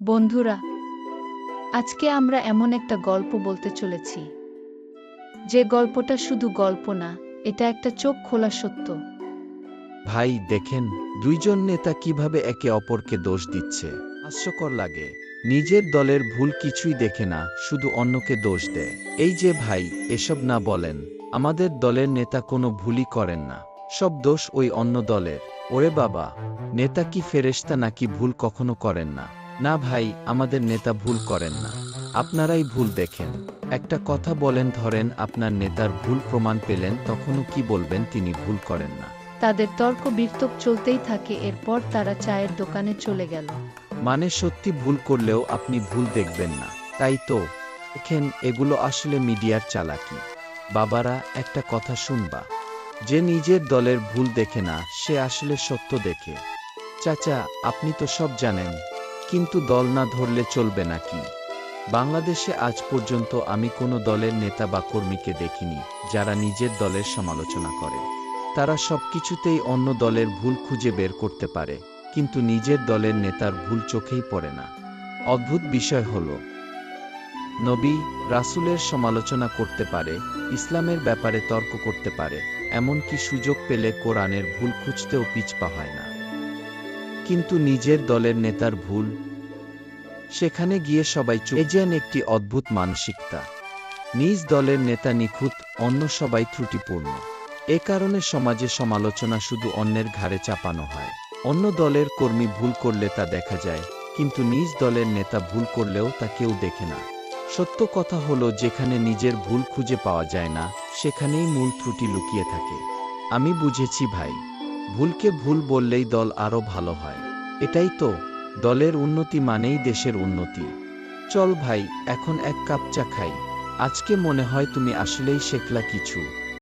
বন্ধুরা, আজকে আমরা এমন একটা গল্প বলতে চলেছি, যে গল্পটা শুধু গল্প না, এটা একটা চোখ খোলা সত্য। ভাই দেখেন, দুইজন নেতা কিভাবে একে অপরকে দোষ দিচ্ছে। হাস্যকর লাগে। নিজের দলের ভুল কিছুই দেখে না, শুধু অন্যকে দোষ দেয়। এই যে ভাই, এসব না বলেন। আমাদের দলের নেতা কোনো ভুলই করেন না, সব দোষ ওই অন্য দলের। ওরে বাবা, নেতা কি ফেরেশতা নাকি ভুল কখনো করেন না? না ভাই, আমাদের নেতা ভুল করেন না, আপনারাই ভুল দেখেন। একটা কথা বলেন, ধরেন আপনার নেতার ভুল প্রমাণ পেলেন, তখনও কি বলবেন তিনি ভুল করেন না? তাদের তর্ক বিতর্ক চলতেই থাকে, এরপর তারা চায়ের দোকানে চলে গেল। মানে সত্যি ভুল করলেও আপনি ভুল দেখবেন না, তাই তো? দেখেন, এগুলো আসলে মিডিয়ার চালাকি। বাবারা, একটা কথা শুনবা, যে নিজের দলের ভুল দেখে না, সে আসলে সত্য দেখে। চাচা, আপনি তো সব জানেন, কিন্তু দল না ধরলে চলবে নাকি? বাংলাদেশে আজ পর্যন্ত আমি কোনো দলের নেতা বা কর্মীকে দেখিনি যারা নিজের দলের সমালোচনা করে। তারা সবকিছুতেই অন্য দলের ভুল খুঁজে বের করতে পারে, কিন্তু নিজের দলের নেতার ভুল চোখেই পড়ে না। অদ্ভুত বিষয় হল, নবী রাসূলের সমালোচনা করতে পারে, ইসলামের ব্যাপারে তর্ক করতে পারে, এমনকি সুযোগ পেলে কোরআনের ভুল খুঁজতেও পিছপা হয় না। কিন্তু নিজের দলের নেতার ভুল, সেখানে গিয়ে সবাই চুপ। এ যেন একটি অদ্ভুত মানসিকতা। নিজ দলের নেতা নিখুঁত, অন্য সবাই ত্রুটিপূর্ণ। এ কারণে সমাজে সমালোচনা শুধু অন্যের ঘাড়ে চাপানো হয়। অন্য দলের কর্মী ভুল করলে তা দেখা যায়, কিন্তু নিজ দলের নেতা ভুল করলেও তা কেউ দেখে না। সত্য কথা হলো, যেখানে নিজের ভুল খুঁজে পাওয়া যায় না, সেখানেই মূল ত্রুটি লুকিয়ে থাকে। আমি বুঝেছি ভাই, ভুলকে ভুল বললেই দল আরও ভালো হয়। এটাই তো, দলের উন্নতি মানেই দেশের উন্নতি। চল ভাই, এখন এক কাপ চা খাই। আজকে মনে হয় তুমি আসলেই শেখলা কিছু।